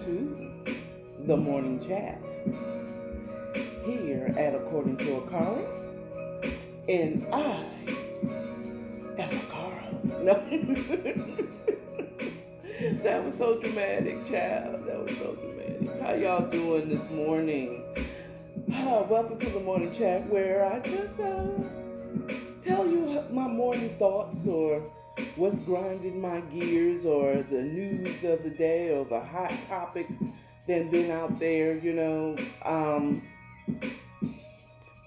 to the morning chat here at According to AKARA, and I am AKARA. No. That was so dramatic, child. That was so dramatic. How y'all doing this morning? Welcome to the morning chat where I just tell you my morning thoughts or what's grinding my gears or the news of the day or the hot topics that been out there.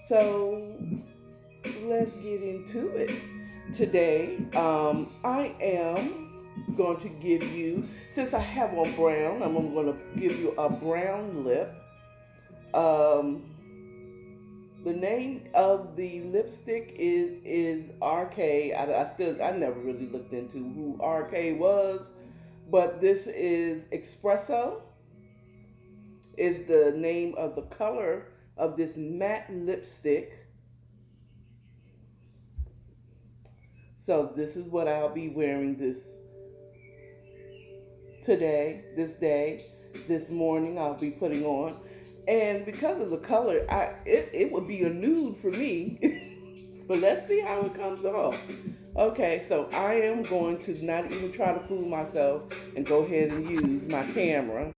So let's get into it. Today, I am going to give you, since I have on brown, I'm going to give you a brown lip. The name of the lipstick is RK. I never really looked into who RK was, but this is Espresso. Is the name of the color of this matte lipstick. So this is what I'll be wearing this morning. I'll be putting on. And because of the color, it would be a nude for me. But let's see how it comes off. Okay, so I am going to not even try to fool myself and go ahead and use my camera.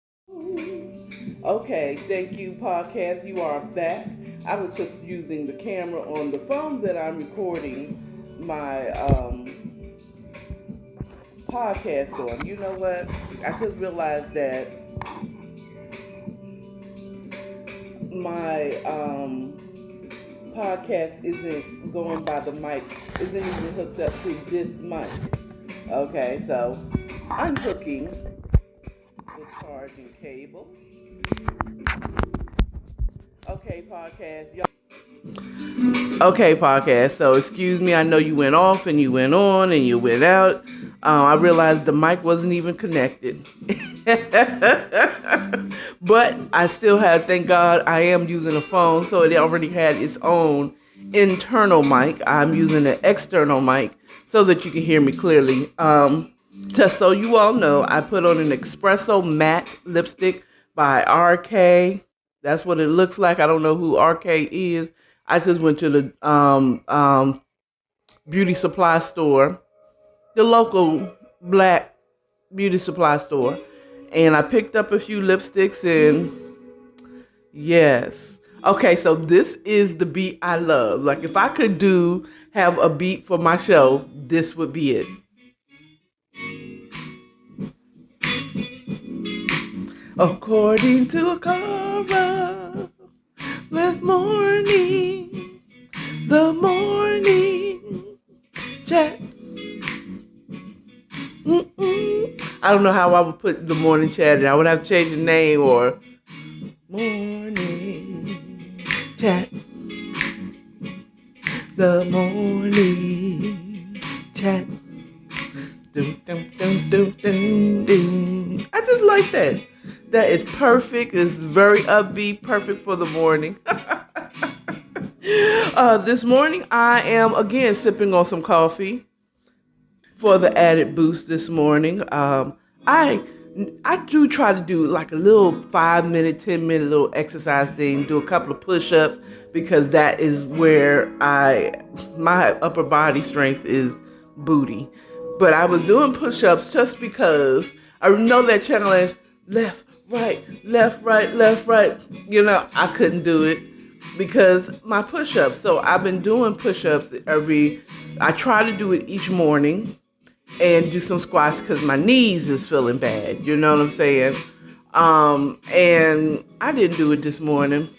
Okay, thank you, podcast. You are back. I was just using the camera on the phone that I'm recording my podcast on. You know what? I just realized that my podcast isn't going by the mic, isn't even hooked up to this mic. Okay, so I'm hooking the charging cable. Okay, podcast. Okay, podcast. So excuse me. I know you went off and you went on and you went out. I realized the mic wasn't even connected. But I still have, thank God, I am using a phone, so it already had its own internal mic. I'm using an external mic so that you can hear me clearly. Just so you all know, I put on an Espresso matte lipstick by RK. That's what it looks like. I don't know who RK is. I just went to the beauty supply store, the local black beauty supply store, and I picked up a few lipsticks, and yes. Okay, so this is the beat I love. Like, if I could have a beat for my show, this would be it. According to AKARA, this morning, the morning chat. I don't know how I would put the morning chat in. I would have to change the name or morning chat. The morning chat. Dum, dum, dum, dum, dum, dum. I just like that. That is perfect. It's very upbeat, perfect for the morning. This morning I am again sipping on some coffee for the added boost this morning. I do try to do like a little 5-minute, 10-minute little exercise thing, do a couple of push-ups, because that is where my upper body strength is booty. But I was doing push-ups just because I know that channel is left, right, left, right, left, right. I couldn't do it because my push-ups. So I've been doing push-ups I try to do it each morning and do some squats because my knees is feeling bad. You know what I'm saying? And I didn't do it this morning.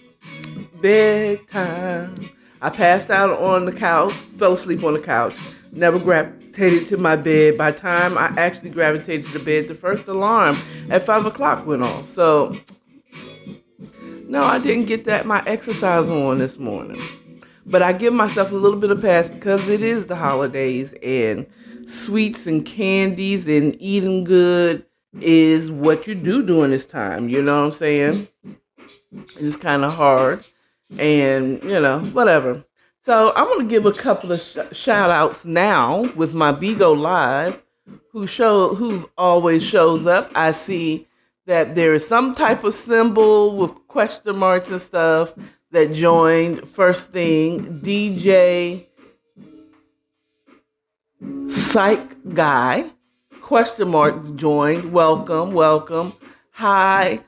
Bedtime. I passed out on the couch, fell asleep on the couch, never gravitated to my bed. By the time I actually gravitated to the bed, the first alarm at 5 o'clock went off. So, no, I didn't get my exercise on this morning. But I give myself a little bit of pass because it is the holidays, and sweets and candies and eating good is what you do during this time. You know what I'm saying? It's kind of hard. And, whatever. So I'm going to give a couple of shout outs now with my Bigo Live, who always shows up. I see that there is some type of symbol with question marks and stuff that joined first thing. DJ Psych Guy, question mark joined. Welcome, welcome. Hi,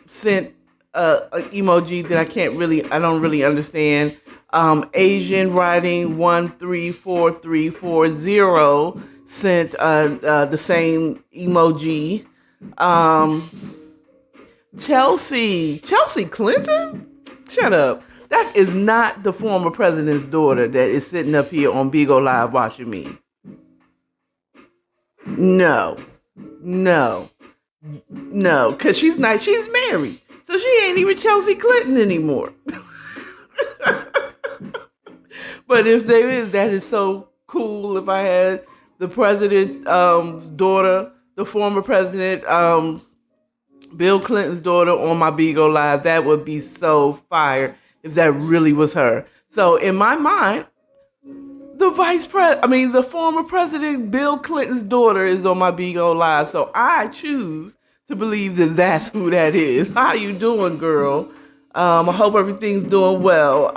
sent an emoji that I don't really understand. Asian writing 134340 sent the same emoji. Chelsea Clinton? Shut up. That is not the former president's daughter that is sitting up here on Beagle Live watching me. No, because she's not. She's married, so she ain't even Chelsea Clinton anymore. But if there is, that is so cool. If I had the president's daughter, the former president, Bill Clinton's daughter on my Beagle Live, that would be so fire if that really was her. So in my mind, the former president Bill Clinton's daughter is on my Beagle Live. So I choose to believe that that's who that is. How you doing, girl? I hope everything's doing well.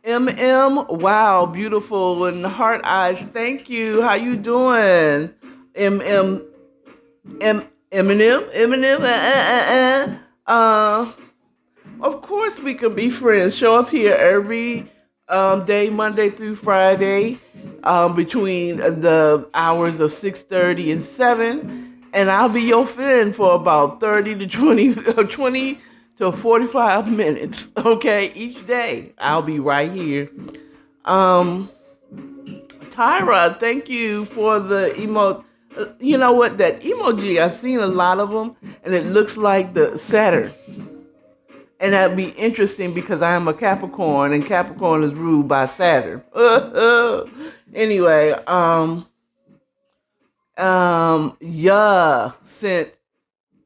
Wow, beautiful and heart eyes. Thank you. How you doing? Eminem. Of course we can be friends. Show up here every day, Monday through Friday, between the hours of 6:30 and 7, and I'll be your friend for about 30 to 20 to 45 minutes. Okay, each day I'll be right here. Tyra, thank you for the emoji. You know what? That emoji, I've seen a lot of them, and it looks like the Saturn. And that'd be interesting because I am a Capricorn, and Capricorn is ruled by Saturn. Anyway, sent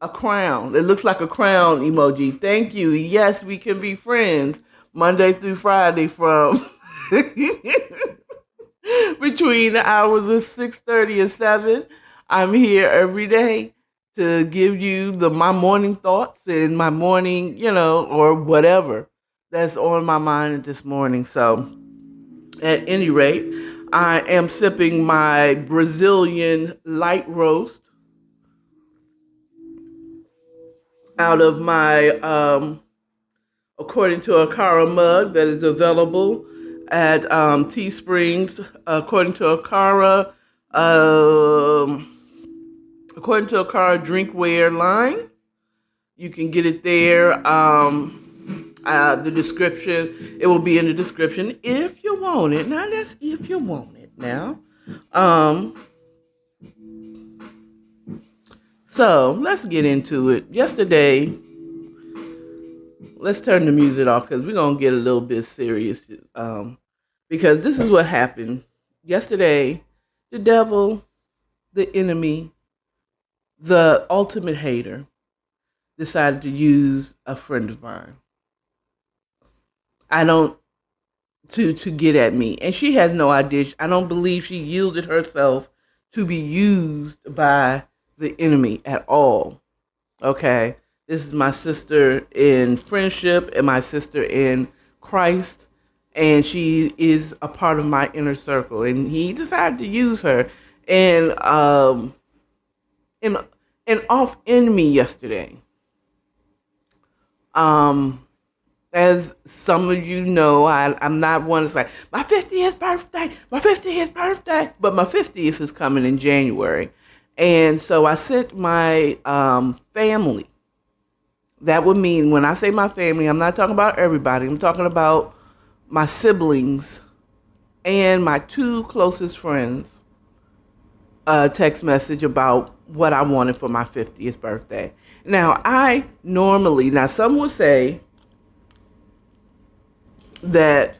a crown. It looks like a crown emoji. Thank you. Yes, we can be friends Monday through Friday from between the hours of 6:30 and 7. I'm here every day to give you my morning thoughts and my morning, or whatever that's on my mind this morning. So at any rate, I am sipping my Brazilian light roast out of my, according to AKARA mug that is available at Teesprings, according to AKARA drinkware line. You can get it there. The description, it will be in the description if you want it. Now that's if you want it now. So let's get into it. Yesterday, let's turn the music off because we're going to get a little bit serious. Because this is what happened. Yesterday, the devil, the enemy, the ultimate hater, decided to use a friend of mine. To get at me. And she has no idea. I don't believe she yielded herself to be used by the enemy at all. Okay? This is my sister in friendship and my sister in Christ. And she is a part of my inner circle. And he decided to use her. And off enemy yesterday. As some of you know, I'm not one to say, my 50th birthday, but my 50th is coming in January. And so I sent my family. That would mean, when I say my family, I'm not talking about everybody. I'm talking about my siblings and my two closest friends, a text message about what I wanted for my 50th birthday. Now, some would say that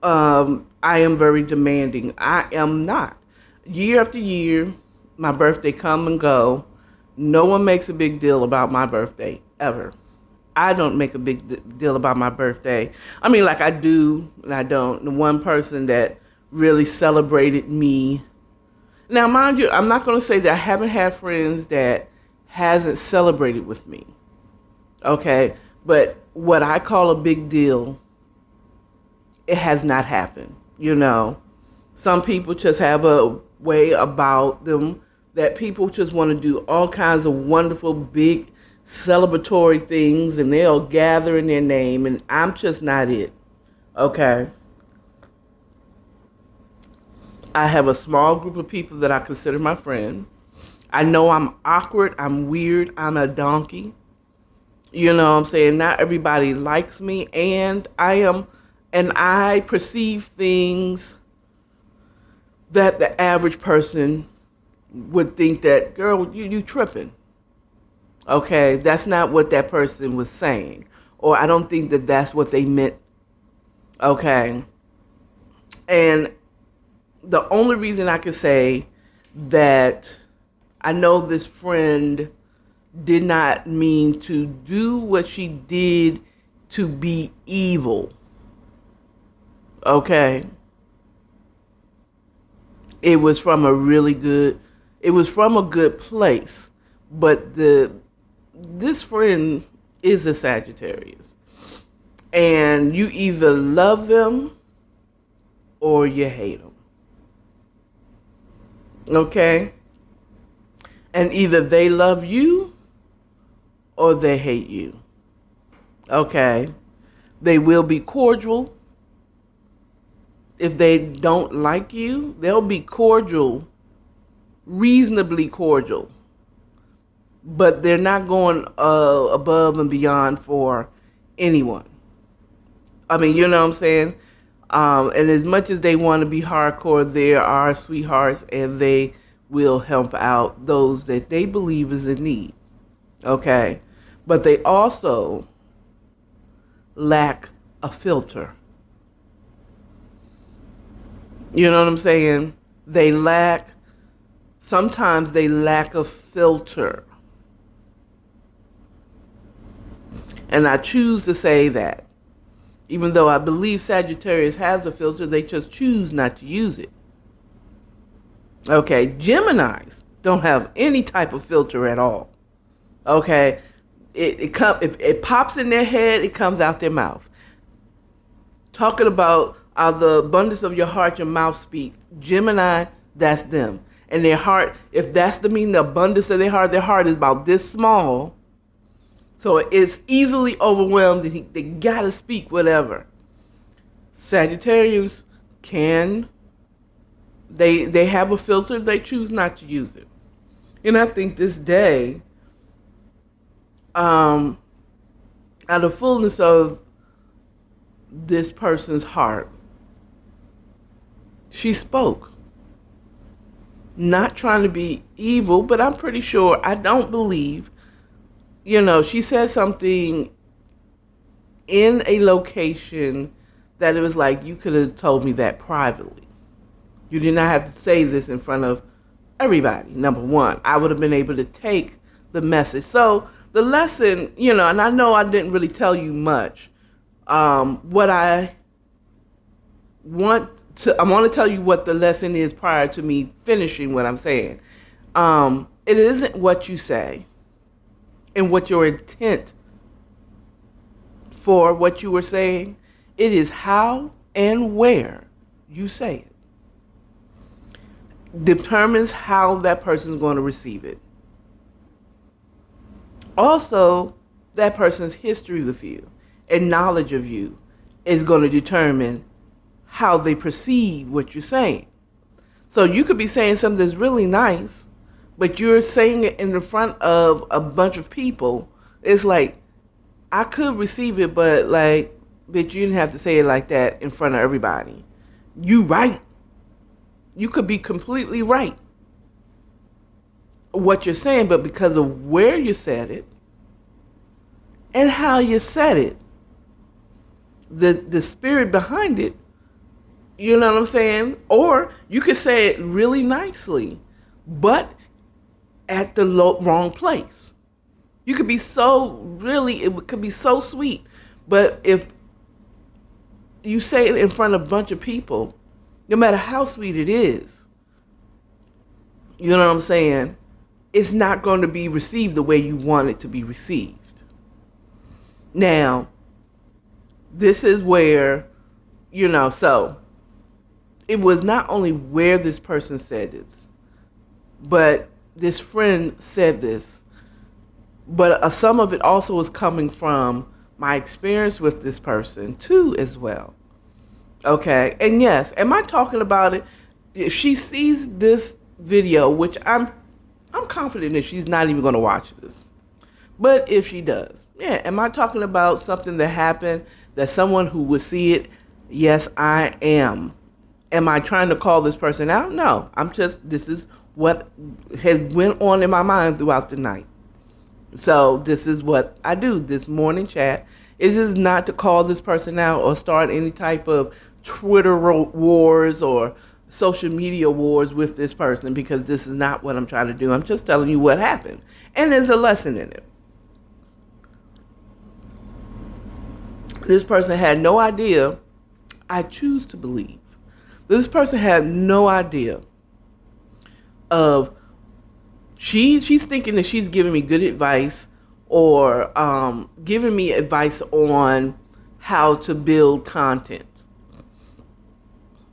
I am very demanding. I am not. Year after year, my birthday come and go. No one makes a big deal about my birthday, ever. I don't make a big deal about my birthday. I mean, like I do and I don't. The one person that really celebrated me. Now, mind you, I'm not going to say that I haven't had friends that hasn't celebrated with me. Okay? But what I call a big deal, it has not happened. Some people just have a way about them that people just want to do all kinds of wonderful, big, celebratory things, and they'll gather in their name, and I'm just not it. Okay? I have a small group of people that I consider my friend. I know I'm awkward, I'm weird, I'm a donkey. You know what I'm saying? Not everybody likes me, and I perceive things that the average person would think that, girl, you tripping. Okay, that's not what that person was saying. Or I don't think that that's what they meant. Okay. And the only reason I could say that I know this friend did not mean to do what she did to be evil. Okay? It was from a good place. But this friend is a Sagittarius. And you either love them or you hate them. Okay? And either they love you or they hate you. Okay? They will be cordial. If they don't like you, they'll be cordial, reasonably cordial. But they're not going above and beyond for anyone. I mean, you know what I'm saying? And as much as they want to be hardcore, they are sweethearts, and they will help out those that they believe is in need. Okay? But they also lack a filter. You know what I'm saying? Sometimes they lack a filter. And I choose to say that. Even though I believe Sagittarius has a filter, they just choose not to use it. Okay, Geminis don't have any type of filter at all. Okay, if it pops in their head, it comes out their mouth. Talking about the abundance of your heart, your mouth speaks. Gemini, that's them. And their heart, if that's the meaning, the abundance of their heart is about this small. So it's easily overwhelmed. They gotta speak whatever. Sagittarians they have a filter. They choose not to use it. And I think this day, out of fullness of this person's heart, she spoke. Not trying to be evil, but I'm pretty sure, I don't believe, she said something in a location that it was like, you could have told me that privately. You did not have to say this in front of everybody, number one. I would have been able to take the message. So the lesson, and I know I didn't really tell you much. What I want to tell you what the lesson is prior to me finishing what I'm saying. It isn't what you say and what your intent for what you were saying. It is how and where you say it. Determines how that person is going to receive it. Also, that person's history with you and knowledge of you is going to determine how they perceive what you're saying. So you could be saying something that's really nice, but you're saying it in the front of a bunch of people. It's like, I could receive it, but you didn't have to say it like that in front of everybody. You right. You could be completely right what you're saying, but because of where you said it and how you said it, the spirit behind it, you know what I'm saying? Or you could say it really nicely, but at the wrong place. You could be it could be so sweet, but if you say it in front of a bunch of people, no matter how sweet it is, you know what I'm saying, it's not going to be received the way you want it to be received. Now, this is where, so it was not only where this person said this, but this friend said this, but some of it also was coming from my experience with this person too as well. Okay, and yes, am I talking about it? If she sees this video, which I'm confident that she's not even going to watch this, but if she does, yeah, am I talking about something that happened that someone who would see it? Yes, I am. Am I trying to call this person out? No, this is what has went on in my mind throughout the night. So this is what I do. This morning chat is not to call this person out or start any type of Twitter wars or social media wars with this person, because this is not what I'm trying to do. I'm just telling you what happened. And there's a lesson in it. This person had no idea. I choose to believe this person had no idea of she's thinking that she's giving me good advice or giving me advice on how to build content.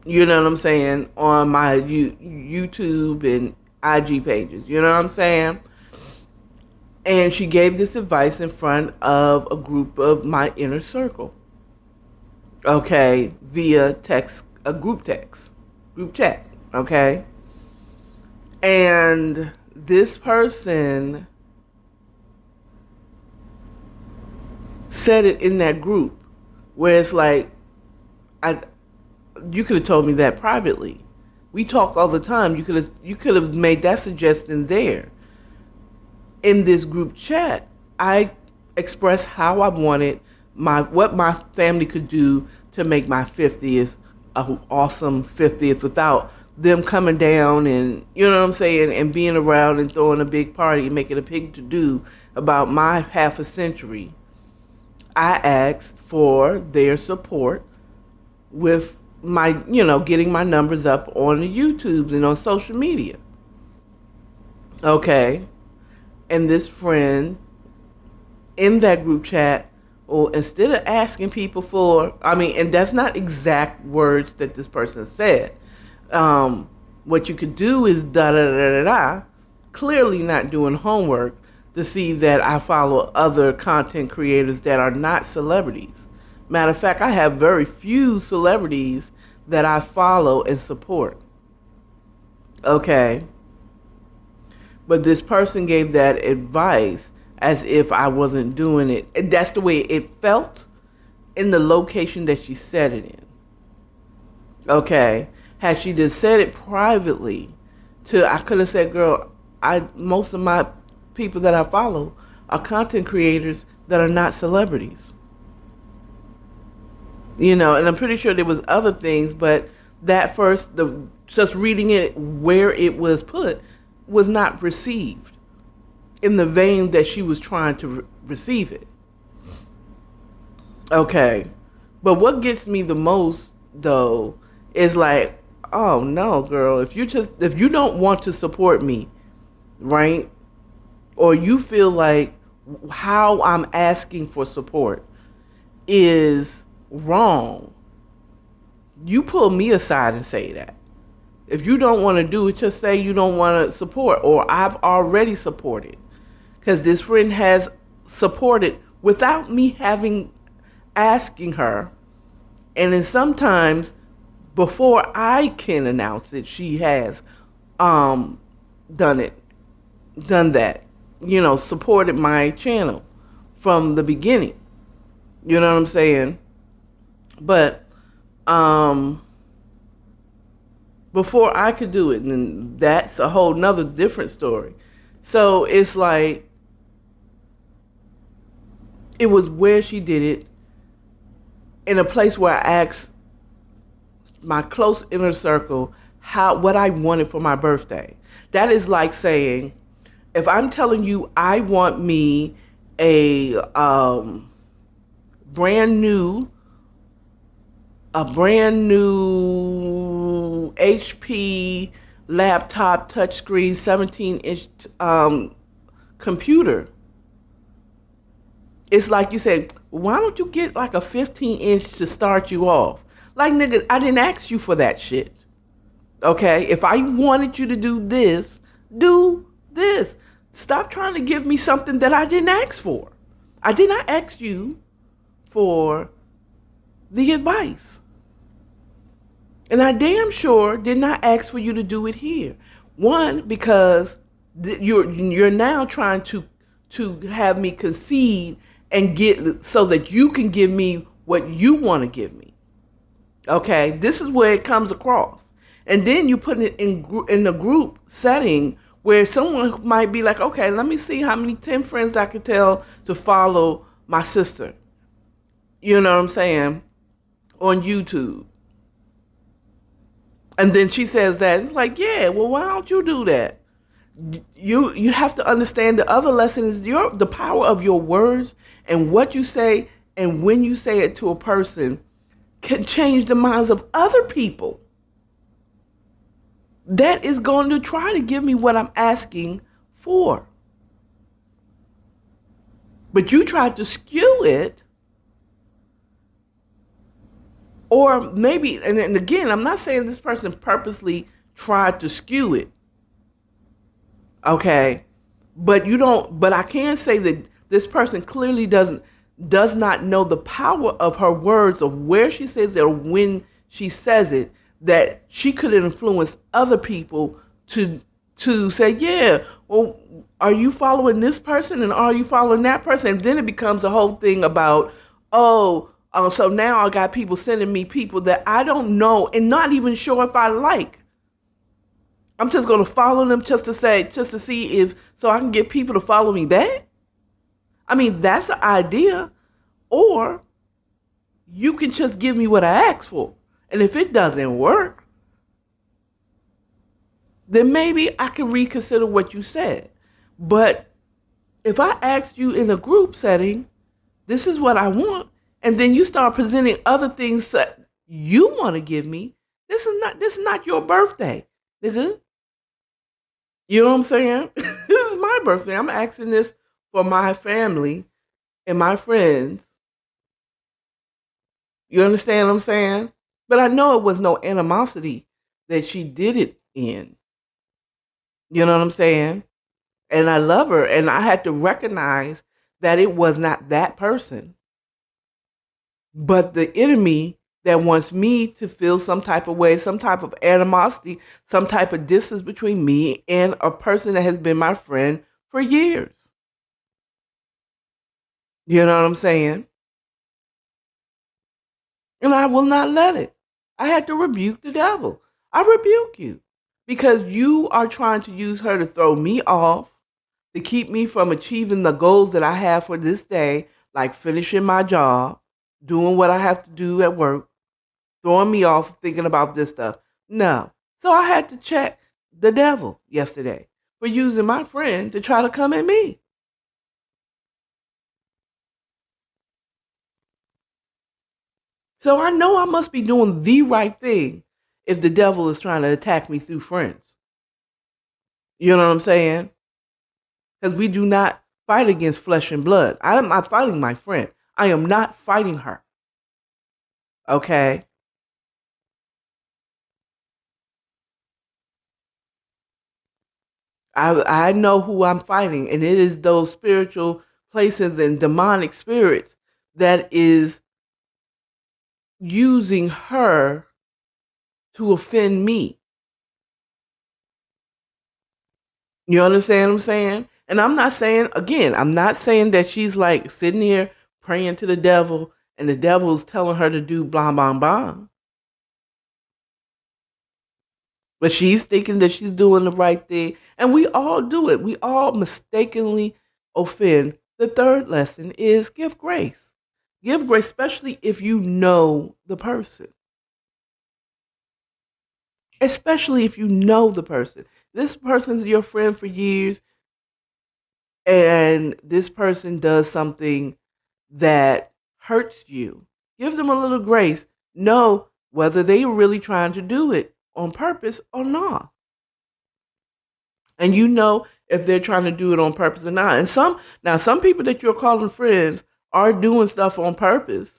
You know what I'm saying? On my YouTube and IG pages. You know what I'm saying? And she gave this advice in front of a group of my inner circle. Okay, via text, a group chat. Okay. And this person said it in that group where it's like, you could have told me that privately. We talk all the time. You could have made that suggestion there. In this group chat, I expressed how I wanted what my family could do to make my 50th an awesome 50th without them coming down and, you know what I'm saying, and being around and throwing a big party and making a big to-do about my half a century. I asked for their support with my, getting my numbers up on the YouTubes and on social media. Okay. And this friend in that group chat, instead of asking people and that's not exact words that this person said. What you could do is clearly not doing homework to see that I follow other content creators that are not celebrities. Matter of fact, I have very few celebrities that I follow and support. Okay. But this person gave that advice as if I wasn't doing it. And that's the way it felt in the location that she said it in. Okay. Had she just said it privately, I could have said, girl, most of my people that I follow are content creators that are not celebrities. And I'm pretty sure there was other things, but that first, just reading it where it was put, was not received in the vein that she was trying to receive it. Okay. But what gets me the most, though, is like, oh no, girl, if you don't want to support me, right? Or you feel like how I'm asking for support is wrong, you pull me aside and say that. If you don't want to do it, just say you don't want to support, or I've already supported. Because this friend has supported without me asking her. And then sometimes before I can announce it, she has done that. Supported my channel from the beginning. You know what I'm saying? But before I could do it, and that's a whole nother different story. So it's like, it was where she did it, in a place where I asked my close inner circle what I wanted for my birthday. That is like saying, if I'm telling you I want me a brand new HP laptop, touchscreen, 17-inch computer. It's like you say, why don't you get like a 15-inch to start you off? Like, nigga, I didn't ask you for that shit. Okay? If I wanted you to do this. Stop trying to give me something that I didn't ask for. I did not ask you for the advice. And I damn sure did not ask for you to do it here. One, because you're now trying to have me concede and get so that you can give me what you want to give me. Okay, this is where it comes across, and then you put it in a group setting where someone might be like, okay, let me see how many 10 friends I could tell to follow my sister. You know what I'm saying? On YouTube. And then she says that. It's like, yeah, well, why don't you do that? You have to understand the other lesson is the power of your words and what you say and when you say it to a person can change the minds of other people. That is going to try to give me what I'm asking for. But you tried to skew it. Or maybe, and again, I'm not saying this person purposely tried to skew it. Okay? But I can say that this person clearly does not know the power of her words, of where she says it or when she says it, that she could influence other people to say, yeah, well, are you following this person and are you following that person? And then it becomes a whole thing about, so now I got people sending me people that I don't know and not even sure if I like. I'm just going to follow them just to see if, so I can get people to follow me back. I mean, that's an idea. Or you can just give me what I asked for. And if it doesn't work, then maybe I can reconsider what you said. But if I asked you in a group setting, this is what I want, and then you start presenting other things that you want to give me, this is not your birthday, nigga. You know what I'm saying? This is my birthday. I'm asking this for my family and my friends. You understand what I'm saying? But I know it was no animosity that she did it in. You know what I'm saying? And I love her, and I had to recognize that it was not that person, but the enemy that wants me to feel some type of way, some type of animosity, some type of distance between me and a person that has been my friend for years. You know what I'm saying? And I will not let it. I had to rebuke the devil. I rebuke you because you are trying to use her to throw me off, to keep me from achieving the goals that I have for this day, like finishing my job, doing what I have to do at work, throwing me off thinking about this stuff. No. So I had to check the devil yesterday for using my friend to try to come at me. So I know I must be doing the right thing if the devil is trying to attack me through friends. You know what I'm saying? Because we do not fight against flesh and blood. I am not fighting my friend. I am not fighting her. Okay? I know who I'm fighting, and it is those spiritual places and demonic spirits that is using her to offend me. You understand what I'm saying? And I'm not saying, again, I'm not saying that she's like sitting here praying to the devil and the devil's telling her to do blah, blah, blah. But she's thinking that she's doing the right thing. And we all do it. We all mistakenly offend. The third lesson is give grace. Give grace, especially if you know the person. Especially if you know the person. This person's your friend for years, and this person does something that hurts you. Give them a little grace. Know whether they really trying to do it on purpose or not. And you know if they're trying to do it on purpose or not. And some people that you're calling friends are doing stuff on purpose.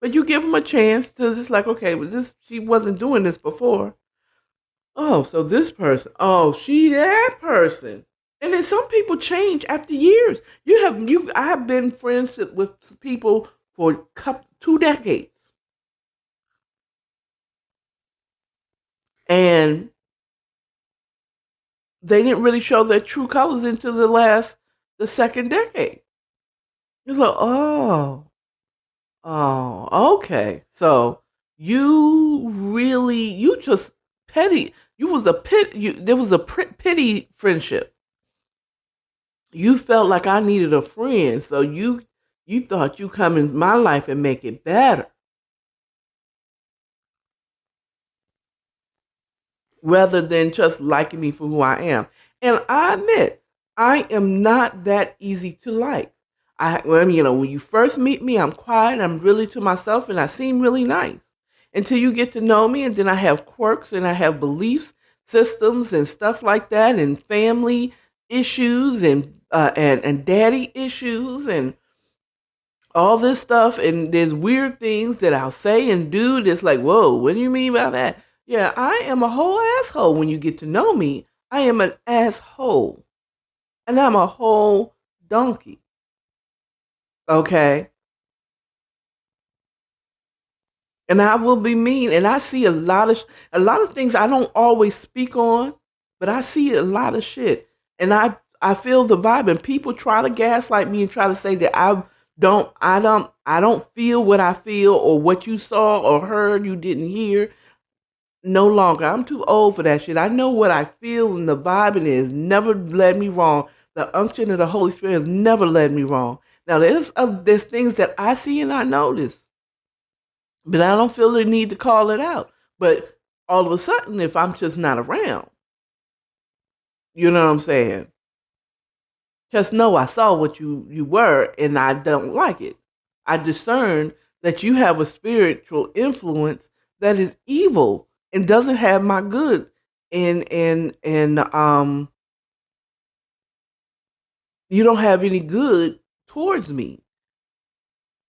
But you give them a chance to just like, okay, well, this she wasn't doing this before. Oh, so this person. Oh, she that person. And then some people change after years. I have been friends with people for 2 decades. And they didn't really show their true colors until the second decade. It's like, okay. So you just petty. You was a pit. There was a pity friendship. You felt like I needed a friend, so you thought you come in my life and make it better, rather than just liking me for who I am. And I admit, I am not that easy to like. When you first meet me, I'm quiet, I'm really to myself, and I seem really nice until you get to know me, and then I have quirks and I have beliefs, systems, and stuff like that, and family issues, and daddy issues, and all this stuff, and there's weird things that I'll say and do that's like, whoa, what do you mean by that? Yeah, I am a whole asshole when you get to know me. I am an asshole. And I'm a whole donkey. Okay? And I will be mean. And I see a lot of things I don't always speak on, but I see a lot of shit. And I feel the vibe, and people try to gaslight me and try to say that I don't feel what I feel, or what you saw or heard you didn't hear. No longer. I'm too old for that shit. I know what I feel, and the vibe, and it has never led me wrong. The unction of the Holy Spirit has never led me wrong. Now there's things that I see and I notice, but I don't feel the need to call it out. But all of a sudden, if I'm just not around, you know what I'm saying? Just know I saw what you were, and I don't like it. I discern that you have a spiritual influence that is evil and doesn't have my good, and you don't have any good towards me.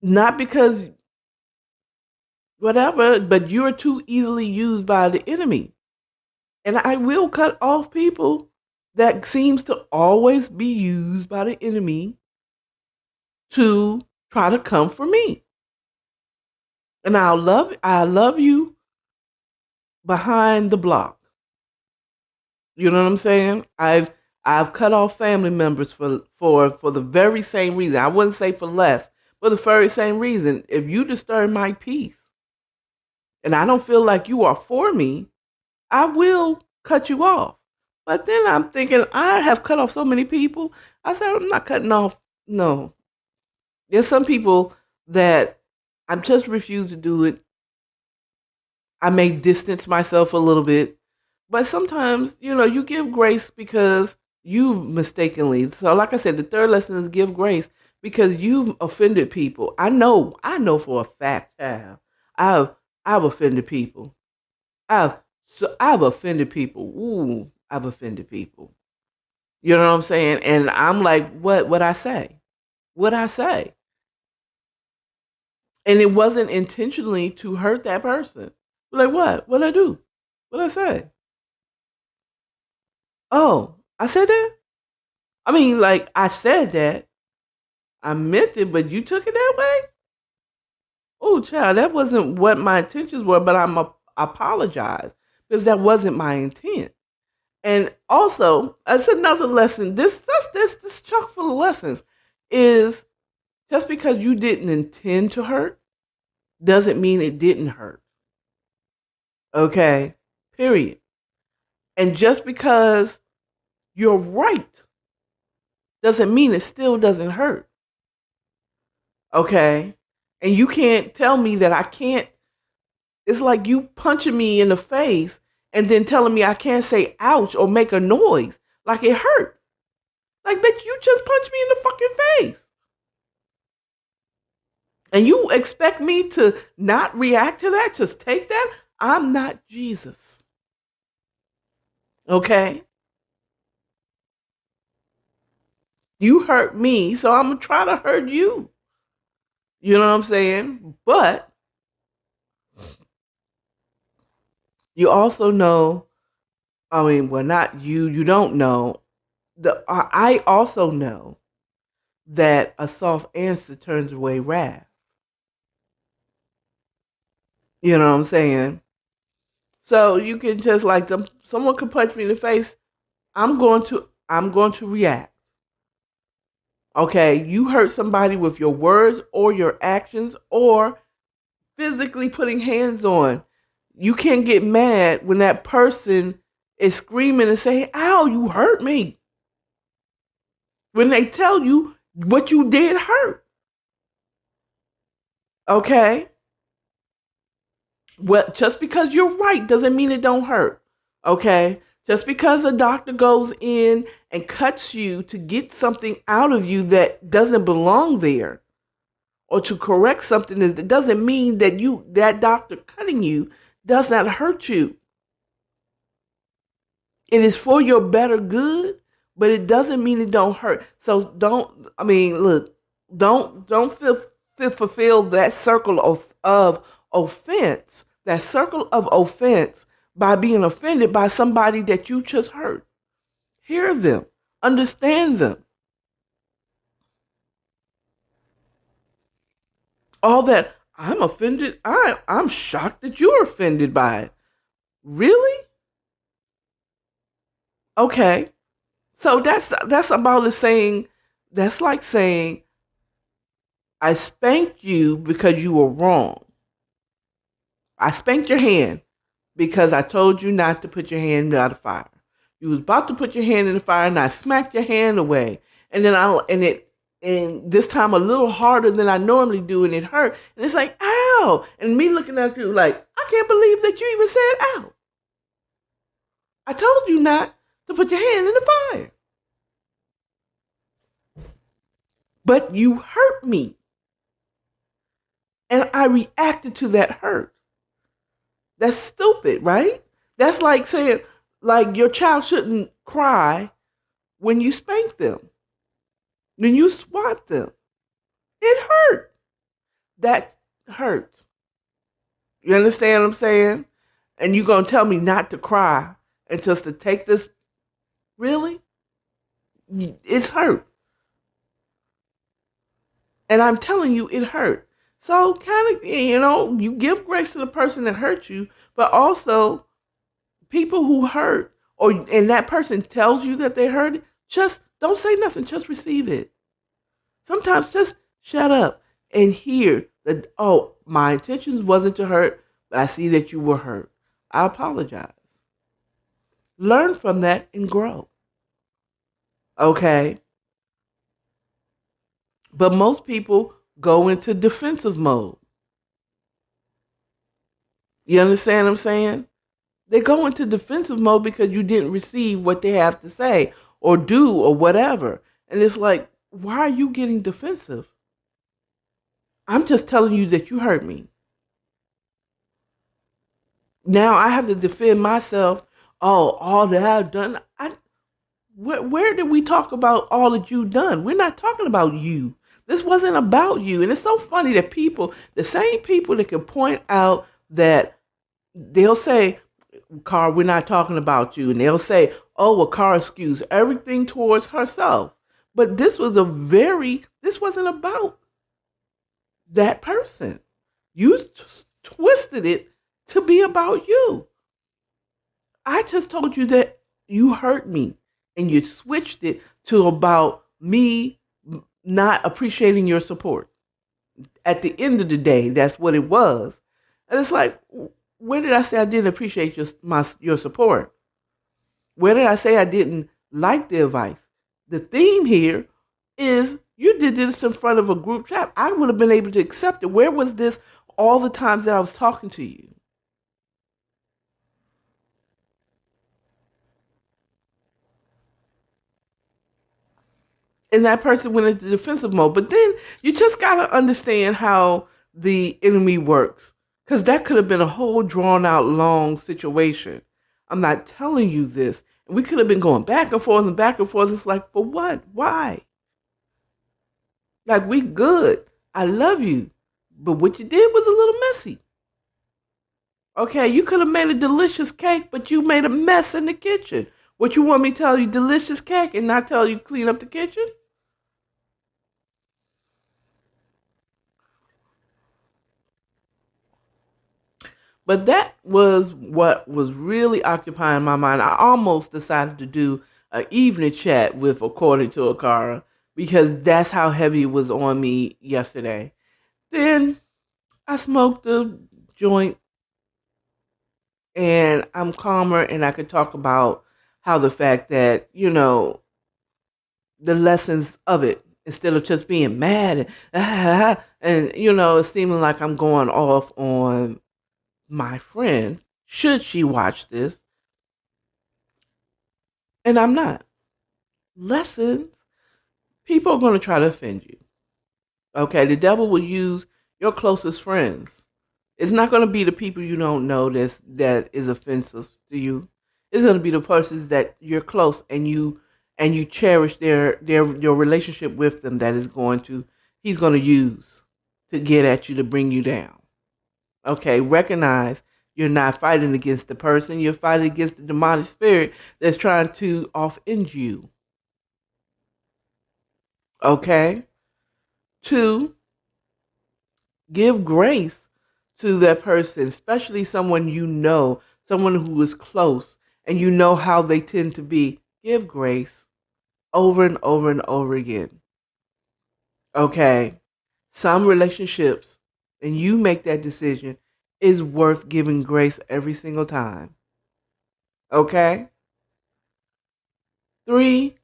Not because whatever, but you're too easily used by the enemy. And I will cut off people that seems to always be used by the enemy to try to come for me. And I love you behind the block. You know what I'm saying? I've cut off family members for the very same reason. I wouldn't say for less, but the very same reason. If you disturb my peace and I don't feel like you are for me, I will cut you off. But then I'm thinking, I have cut off so many people. I said, I'm not cutting off. No. There's some people that I just refuse to do it. I may distance myself a little bit. But sometimes, you give grace because you've mistakenly. So, like I said, the third lesson is give grace because you've offended people. I know for a fact, child. I've, I've offended people. I've offended people. Ooh, I've offended people. You know what I'm saying? And I'm like, what I say? What I say? And it wasn't intentionally to hurt that person. Like what? What I do? What I say? Oh, I said that? I mean, like I said that. I meant it, but you took it that way? Oh, child, that wasn't what my intentions were, but apologize because that wasn't my intent. And also, that's another lesson. This chock full of lessons is just because you didn't intend to hurt doesn't mean it didn't hurt. Okay? Period. And just because you're right doesn't mean it still doesn't hurt. Okay? And you can't tell me that I can't. It's like you punching me in the face and then telling me I can't say ouch or make a noise like it hurt. Like, bitch, you just punched me in the fucking face. And you expect me to not react to that? Just take that? I'm not Jesus. Okay? You hurt me, so I'm going to try to hurt you. You know what I'm saying? But you also know, I mean, well, not you, you don't know. I also know that a soft answer turns away wrath. You know what I'm saying? So you can just like them. Someone could punch me in the face. I'm going to react. Okay, you hurt somebody with your words or your actions or physically putting hands on. You can't get mad when that person is screaming and saying, "Ow, you hurt me." When they tell you what you did hurt. Okay? Well, just because you're right doesn't mean it don't hurt. Okay? Just because a doctor goes in and cuts you to get something out of you that doesn't belong there or to correct something, it doesn't mean that that doctor cutting you does not hurt you. It is for your better good, but it doesn't mean it don't hurt. So look, don't fulfill that circle of offense, that circle of offense by being offended by somebody that you just hurt. Hear them, understand them. All that I'm offended, I'm shocked that you're offended by it. Really? Okay. So that's about as saying, that's like saying I spanked you because you were wrong. I spanked your hand because I told you not to put your hand out of fire. You was about to put your hand in the fire and I smacked your hand away. And then and this time a little harder than I normally do, and it hurt. And it's like, ow. And me looking at you like, I can't believe that you even said ow. I told you not to put your hand in the fire. But you hurt me. And I reacted to that hurt. That's stupid, right? That's like saying, like, your child shouldn't cry when you spank them, when you swat them. It hurt. That hurt. You understand what I'm saying? And you're going to tell me not to cry and just to take this? Really? It's hurt. And I'm telling you, it hurt. So kind of, you give grace to the person that hurt you, but also people who hurt, and that person tells you that they hurt, just don't say nothing. Just receive it. Sometimes just shut up and hear that, oh, my intentions wasn't to hurt, but I see that you were hurt. I apologize. Learn from that and grow. Okay? But most people go into defensive mode. You understand what I'm saying? They go into defensive mode because you didn't receive what they have to say or do or whatever. And it's like, why are you getting defensive? I'm just telling you that you hurt me. Now I have to defend myself. Oh, all that I've done. Where did we talk about all that you've done? We're not talking about you. This wasn't about you. And it's so funny that the same people that can point out that they'll say, Car, we're not talking about you. And they'll say, oh, well, Car skews everything towards herself. But this wasn't about that person. You twisted it to be about you. I just told you that you hurt me, and you switched it to about me not appreciating your support. At the end of the day, that's what it was. And it's like, where did I say I didn't appreciate your support? Where did I say I didn't like the advice? The theme here is you did this in front of a group chat. I would have been able to accept it. Where was this all the times that I was talking to you? And that person went into defensive mode. But then you just got to understand how the enemy works. Because that could have been a whole drawn out long situation. I'm not telling you this. And we could have been going back and forth and back and forth. It's like, for what? Why? Like, we good. I love you. But what you did was a little messy. Okay, you could have made a delicious cake, but you made a mess in the kitchen. What you want me to tell you, delicious cake, and not tell you clean up the kitchen? But that was what was really occupying my mind. I almost decided to do an evening chat with According to Akara because that's how heavy it was on me yesterday. Then I smoked the joint and I'm calmer and I could talk about how the fact that, the lessons of it instead of just being mad and and it's seeming like I'm going off on my friend should she watch this, and I'm not. Lessons, people are going to try to offend you. Okay, the devil will use your closest friends. It's not going to be the people you don't know that is offensive to you. It's going to be the persons that you're close and you cherish their your relationship with them that is going to he's going to use to get at you to bring you down. Okay, recognize you're not fighting against the person, you're fighting against the demonic spirit that's trying to offend you. Okay? Two, give grace to that person, especially someone you know, someone who is close, and you know how they tend to be. Give grace over and over and over again. Okay? Some relationships, and you make that decision, is worth giving grace every single time. Okay? Three,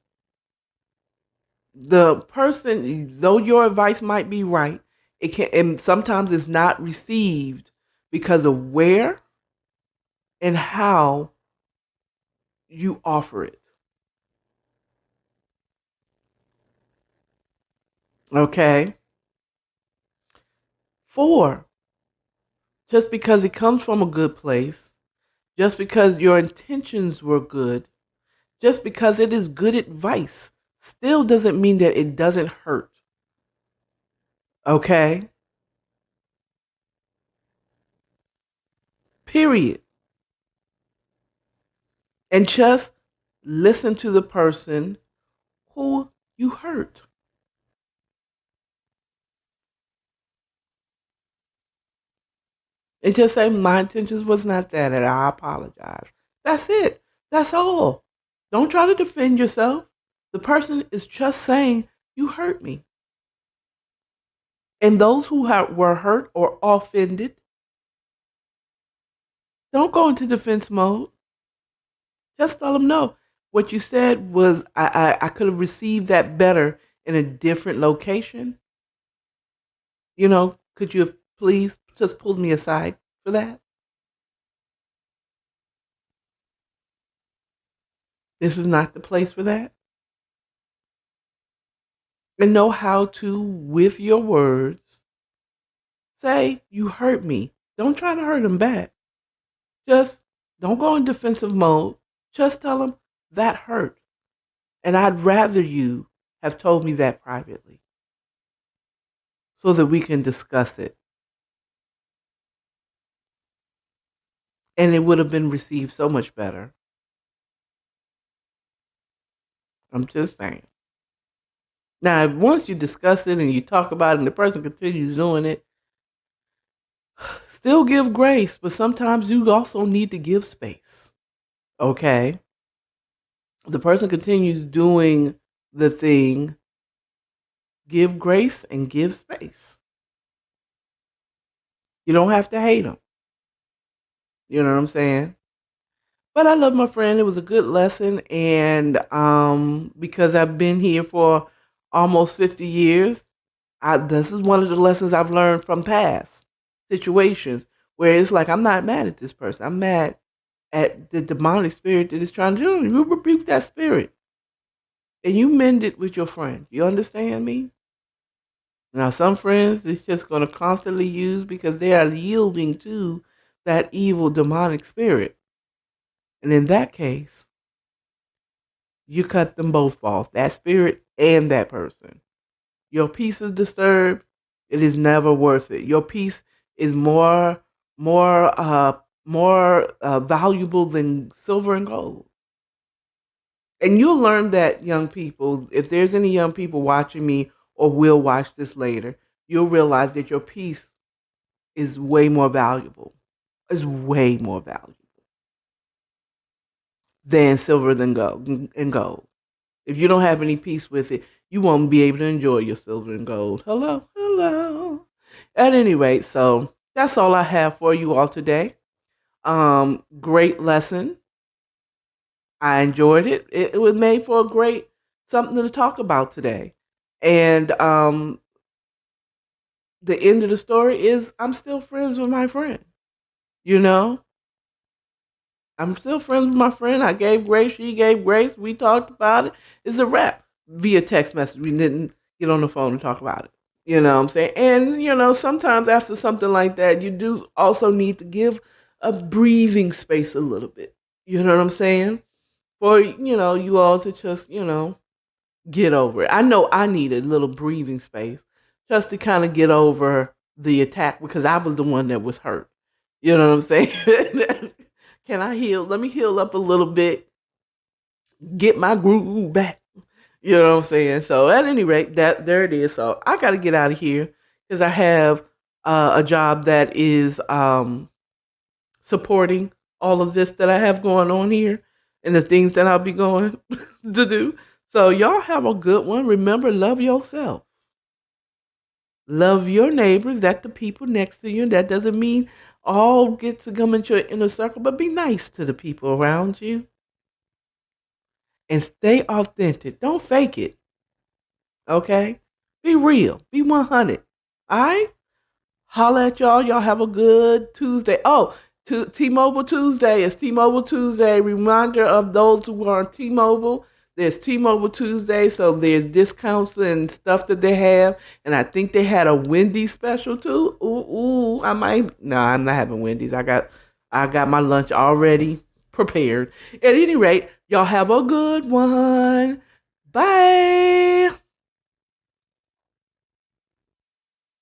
the person, though your advice might be right, it can, and sometimes it's not received because of where and how you offer it. Okay? Four, just because it comes from a good place, just because your intentions were good, just because it is good advice, still doesn't mean that it doesn't hurt. Okay? Period. And just listen to the person who you hurt. And just say, my intentions was not that, and I apologize. That's it. That's all. Don't try to defend yourself. The person is just saying, you hurt me. And those who were hurt or offended, don't go into defense mode. Just tell them no. What you said was, I could have received that better in a different location. Could you have please just pulled me aside for that? This is not the place for that. And know how to, with your words, say, you hurt me. Don't try to hurt them back. Just don't go in defensive mode. Just tell them that hurt. And I'd rather you have told me that privately so that we can discuss it. And it would have been received so much better. I'm just saying. Now, once you discuss it and you talk about it and the person continues doing it, still give grace, but sometimes you also need to give space. Okay? The person continues doing the thing, give grace and give space. You don't have to hate them. You know what I'm saying? But I love my friend. It was a good lesson, and because I've been here for almost 50 years, this is one of the lessons I've learned from past situations where it's like I'm not mad at this person. I'm mad at the demonic spirit that is trying to do. You rebuke that spirit, and you mend it with your friend. You understand me? Now, some friends it's just going to constantly use because they are yielding to that evil demonic spirit. And in that case, you cut them both off, that spirit and that person. your peace is disturbed, it is never worth it. Your peace is more valuable than silver and gold. And you'll learn that, young people, if there's any young people watching me or will watch this later, you'll realize that your peace is way more valuable. Is way more valuable than silver than gold. If you don't have any peace with it, you won't be able to enjoy your silver and gold. Hello, hello. At any rate, so that's all I have for you all today. Great lesson. I enjoyed it. It was made for a great something to talk about today. And the end of the story is I'm still friends with my friend. You know, I'm still friends with my friend. I gave grace. She gave grace. We talked about it. It's a wrap via text message. We didn't get on the phone and talk about it. You know what I'm saying? And, sometimes after something like that, you do also need to give a breathing space a little bit. You know what I'm saying? For, you all to just, get over it. I know I needed a little breathing space just to kind of get over the attack because I was the one that was hurt. You know what I'm saying? Can I heal? Let me heal up a little bit, get my groove back. You know what I'm saying? So at any rate, that there it is. So I got to get out of here because I have a job that is supporting all of this that I have going on here and the things that I'll be going to do. So y'all have a good one. Remember, love yourself. Love your neighbors. That's the people next to you. That doesn't mean all get to come into your inner circle, but be nice to the people around you and stay authentic. Don't fake it. Okay? Be real. Be 100. All right? Holla at y'all. Y'all have a good Tuesday. Oh, T-Mobile Tuesday is T-Mobile Tuesday. Reminder of those who are on T-Mobile. There's T-Mobile Tuesday, so there's discounts and stuff that they have. And I think they had a Wendy's special too. Ooh, I might. No, I'm not having Wendy's. I got my lunch already prepared. At any rate, y'all have a good one. Bye.